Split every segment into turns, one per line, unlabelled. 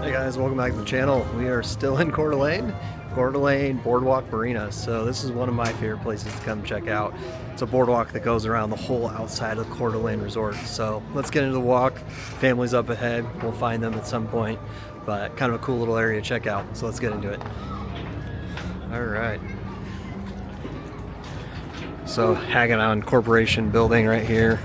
Hey guys, welcome back to the channel. We are still in Coeur d'Alene, Boardwalk Marina. So this is one of my favorite places to come check out. It's a boardwalk that goes around the whole outside of the Coeur d'Alene resort. So let's get into the walk. Family's up ahead. We'll find them at some point, but kind of a cool little area to check out. So let's get into it. All right. So Hagedon Corporation building right here.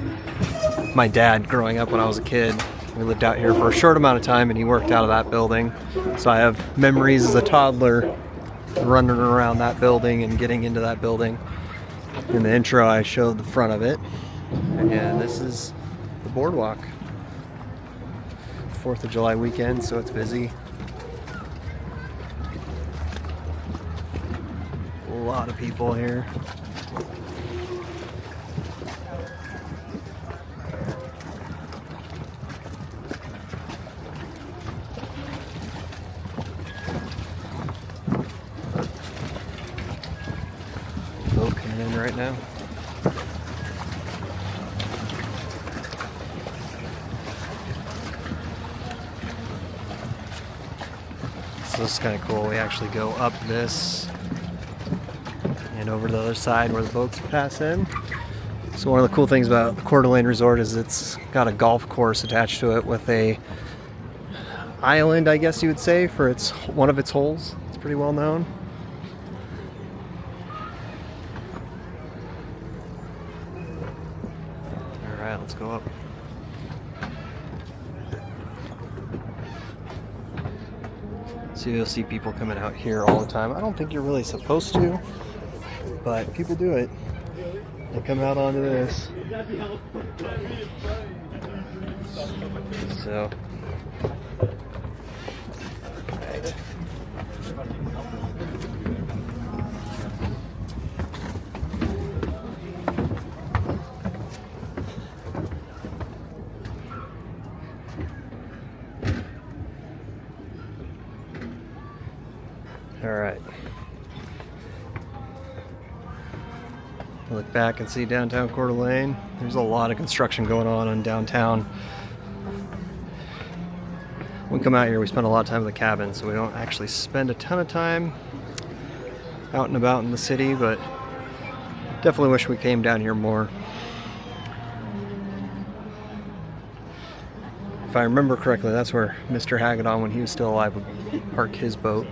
My dad growing up when I was a kid. We lived out here for a short amount of time and he worked out of that building. So I have memories as a toddler running around that building and getting into that building. In the intro I showed the front of it. And this is the boardwalk. 4th of July weekend, so it's busy. A lot of people here. In right now. So this is kind of cool. We actually go up this and over to the other side where the boats pass in. So one of the cool things about the Coeur d'Alene Resort is it's got a golf course attached to it with a island, I guess you would say, for its one of its holes. It's pretty well known. Alright, let's go up. So you'll see people coming out here all the time. I don't think you're really supposed to, but people do it. They come out onto this. So, right. All right. Look back and see downtown Coeur d'Alene. There's a lot of construction going on in downtown. When we come out here, we spend a lot of time in the cabin, so we don't actually spend a ton of time out and about in the city, but definitely wish we came down here more. If I remember correctly, that's where Mr. Hagedon, when he was still alive, would park his boat.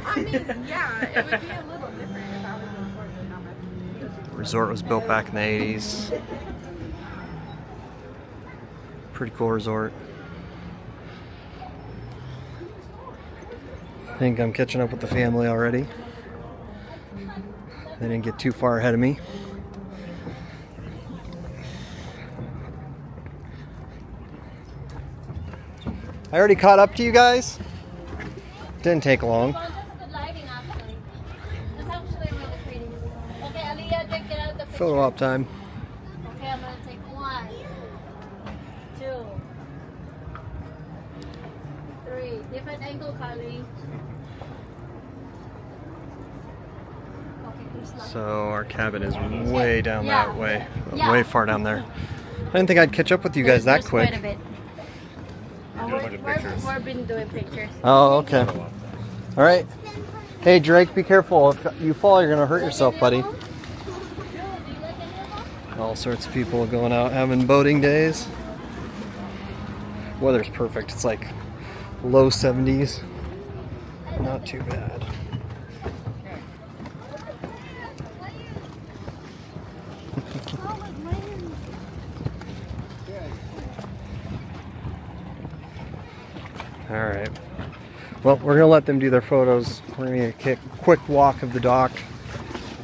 I mean, yeah, it would be a little different if I was in Fort Worth.
The resort was built back in the 80s. Pretty cool resort. I think I'm catching up with the family already. They didn't get too far ahead of me. I already caught up to you guys. Didn't take long. Photo op time.
Okay, I'm gonna take 1, 2, 3. Different angle, Carly.
So our cabin is way down that way, way far down there. I didn't think I'd catch up with you guys that quick.
Quite a bit. We've been doing pictures.
Oh, okay. All right. Hey, Drake, be careful. If you fall, you're gonna hurt yourself, buddy. All sorts of people going out having boating days. Weather's perfect. It's like low 70s. Not too bad. Alright. Well, we're going to let them do their photos. We're going to get a quick walk of the dock,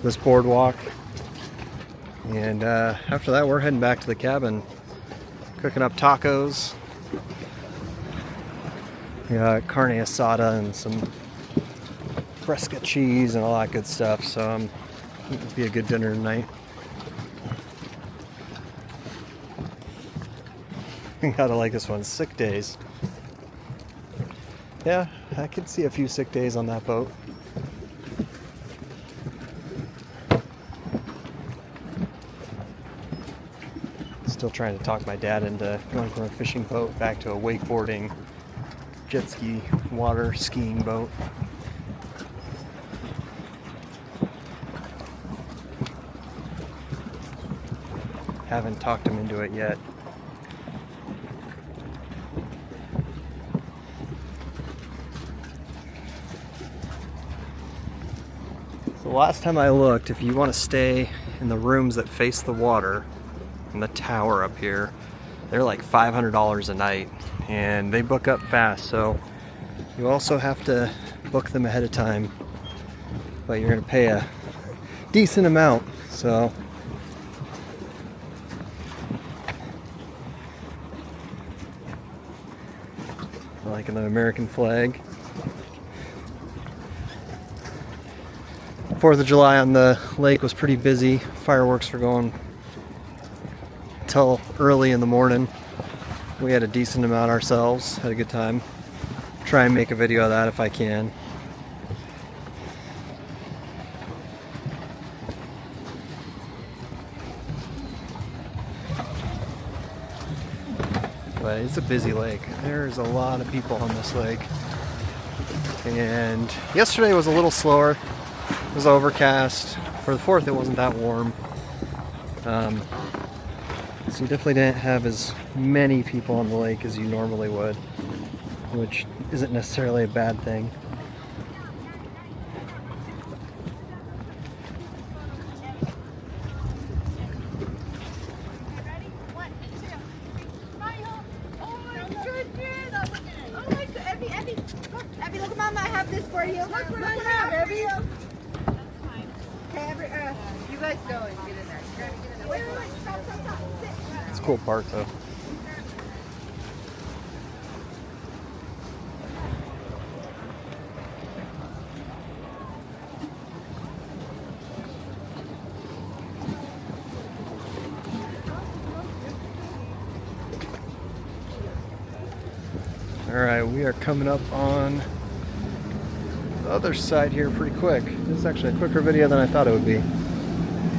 this boardwalk. And after that, we're heading back to the cabin, cooking up tacos. We got carne asada and some fresca cheese and all that good stuff. So it'll be a good dinner tonight. You gotta like this one, sick days. Yeah, I could see a few sick days on that boat. Still trying to talk my dad into going from a fishing boat back to a wakeboarding, jet ski, water skiing boat. Haven't talked him into it yet. So last time I looked, if you want to stay in the rooms that face the water, in the tower up here, they're like $500 a night, and they book up fast, so you also have to book them ahead of time, but you're going to pay a decent amount. So like an American flag. 4th of July on the lake was pretty busy. Fireworks were going till early in the morning. We had a decent amount ourselves, had a good time. Try and make a video of that if I can. But it's a busy lake. There's a lot of people on this lake. And yesterday was a little slower. It was overcast. For the 4th, it wasn't that warm. So you definitely didn't have as many people on the lake as you normally would, which isn't necessarily a bad thing.
Abby, look at Mama, I have this for you. Look what I have, Abby. Okay, you guys go and get in there. Wait, stop, sit.
It's a cool park though. Alright, we are coming up on the other side here pretty quick. This is actually a quicker video than I thought it would be.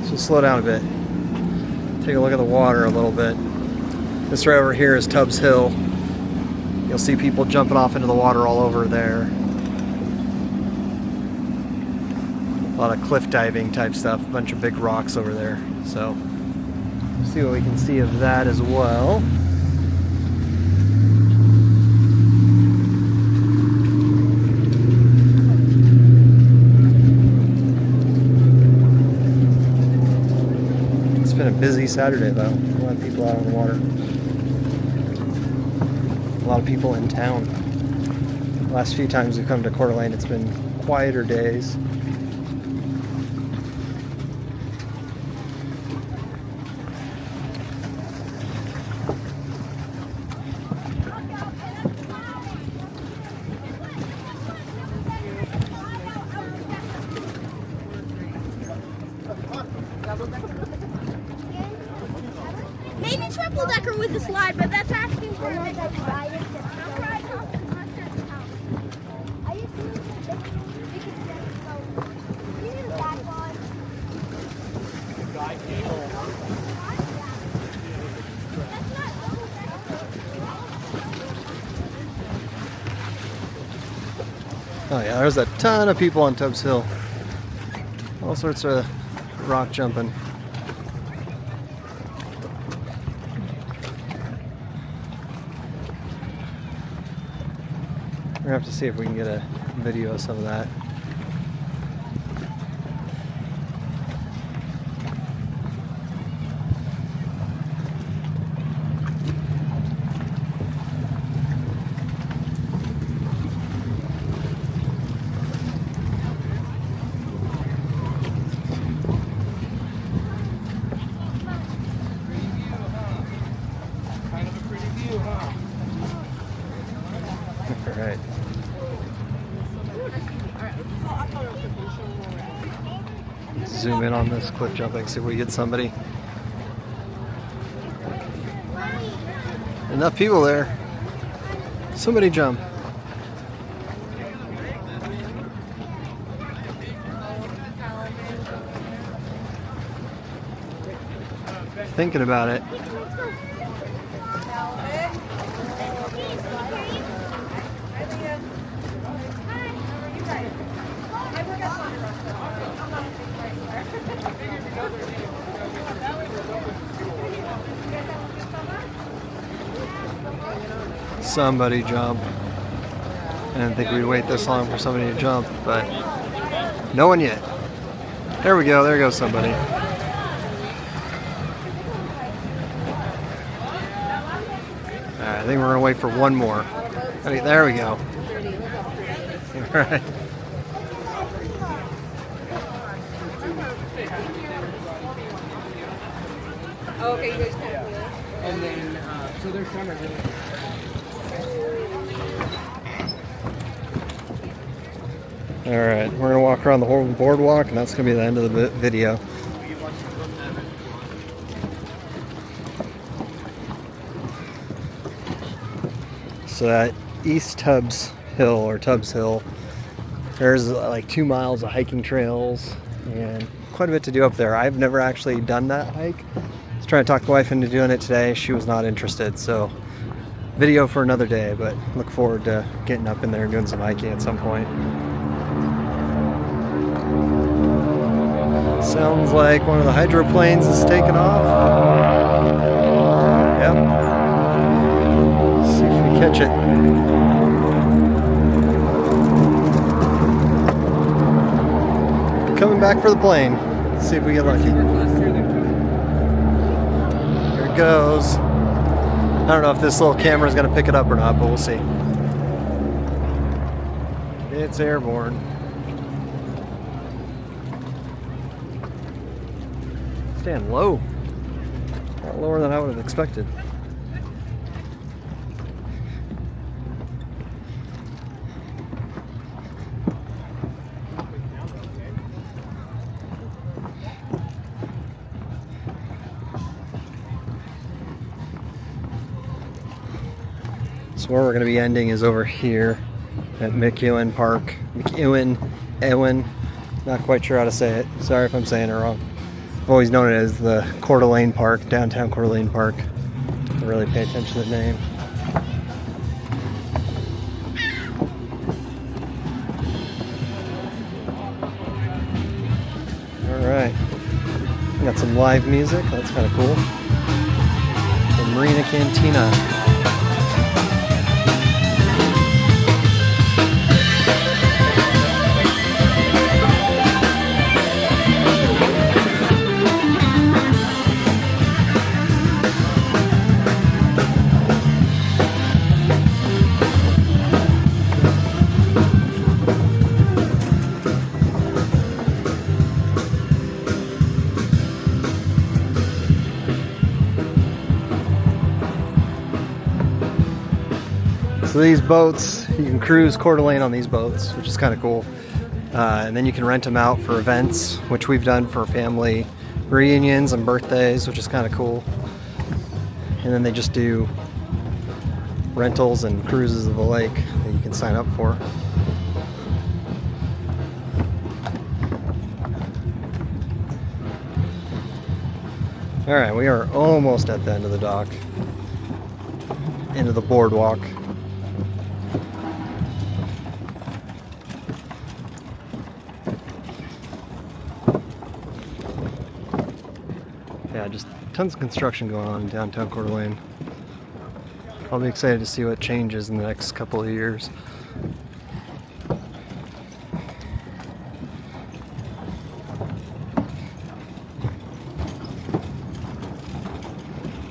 So slow down a bit. Take a look at the water a little bit. This right over here is Tubbs Hill. You'll see people jumping off into the water all over there. A lot of cliff diving type stuff, a bunch of big rocks over there. So, see what we can see of that as well. It's been a busy Saturday though. A lot of people out on the water. A lot of people in town. The last few times we've come to Coeur d'Alene, it's been quieter days.
Maybe triple decker with the slide, but that's asking for it.
Oh yeah, there's a ton of people on Tubbs Hill. All sorts of rock jumping. We're gonna have to see if we can get a video of some of that. Alright. Zoom in on this cliff jumping, see if we get somebody. Enough people there. Somebody jump. Thinking about it. Somebody jump. I didn't think we'd wait this long for somebody to jump, but no one yet. There we go, there goes somebody. Alright, I think we're gonna wait for one more. Okay, there we go. Alright.
Oh, okay, you guys can't.
And then, so there's summer.
Alright, we're gonna walk around the whole boardwalk, and that's gonna be the end of the video. So that East Tubbs Hill, or Tubbs Hill, there's like 2 miles of hiking trails and quite a bit to do up there. I've never actually done that hike. I was trying to talk the wife into doing it today. She was not interested, so video for another day, but look forward to getting up in there and doing some hiking at some point. Sounds like one of the hydroplanes is taking off. Yep. See if we catch it. Coming back for the plane. Let's see if we get lucky. Here it goes. I don't know if this little camera is going to pick it up or not, but we'll see. It's airborne. Stand low. A lot lower than I would have expected. So where we're going to be ending is over here at McEwen Park. Ewen. Not quite sure how to say it. Sorry if I'm saying it wrong. I've always known it as the Coeur d'Alene Park, downtown Coeur d'Alene Park. I really pay attention to the name. Alright. Got some live music, that's kind of cool. The Marina Cantina. So these boats, you can cruise Coeur d'Alene on these boats, which is kind of cool. And then you can rent them out for events, which we've done for family reunions and birthdays, which is kind of cool. And then they just do rentals and cruises of the lake that you can sign up for. Alright, we are almost at the end of the dock. End of the boardwalk. Yeah, just tons of construction going on in downtown Coeur d'Alene. I'll be excited to see what changes in the next couple of years.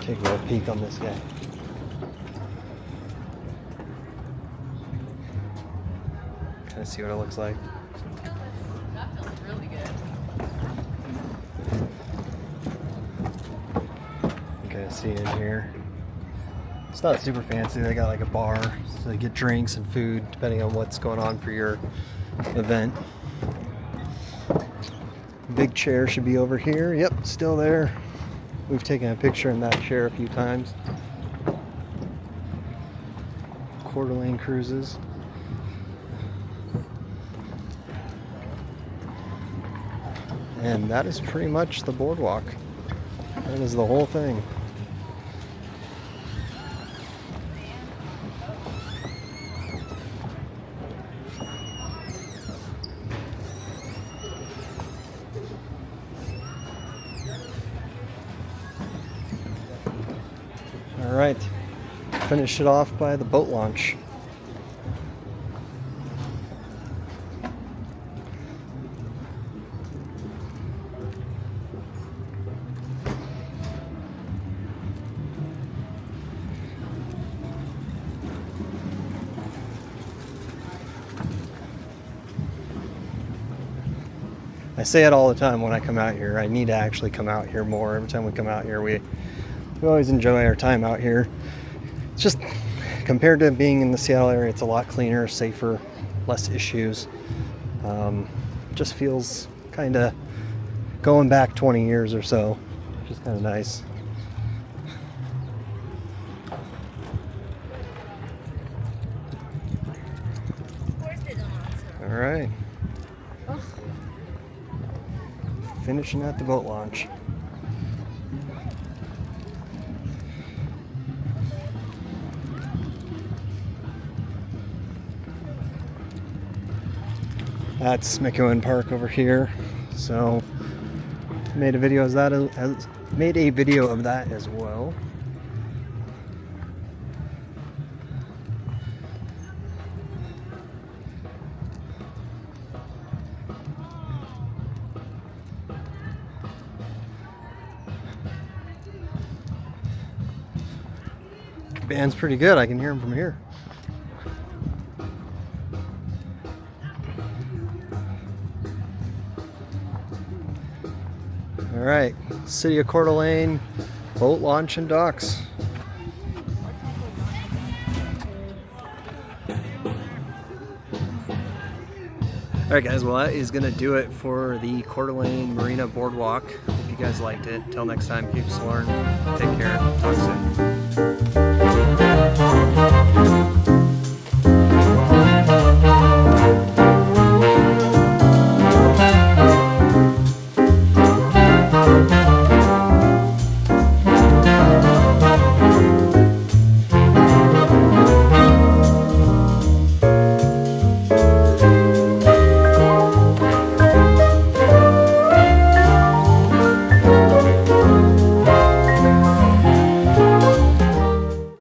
Take a little peek on this guy. Kind of see what it looks like.
That feels really good.
You guys see in here. It's not super fancy. They got like a bar, so they get drinks and food depending on what's going on for your event. Big chair should be over here. Yep, still there. We've taken a picture in that chair a few times. Coeur d'Alene cruises. And that is pretty much the boardwalk. That is the whole thing. All right, finish it off by the boat launch. I say it all the time when I come out here. I need to actually come out here more. Every time we come out here, we always enjoy our time out here. It's just, compared to being in the Seattle area, it's a lot cleaner, safer, less issues. Just feels kind of going back 20 years or so, which is kind of nice. All right. Finishing at the boat launch. That's McEwen Park over here. So made a video of that as well. Band's pretty good. I can hear them from here. All right, City of Coeur d'Alene, boat launch and docks. All right, guys. Well, that is gonna do it for the Coeur d'Alene Marina Boardwalk. Hope you guys liked it. Till next time, keep exploring. Take care. Talk soon.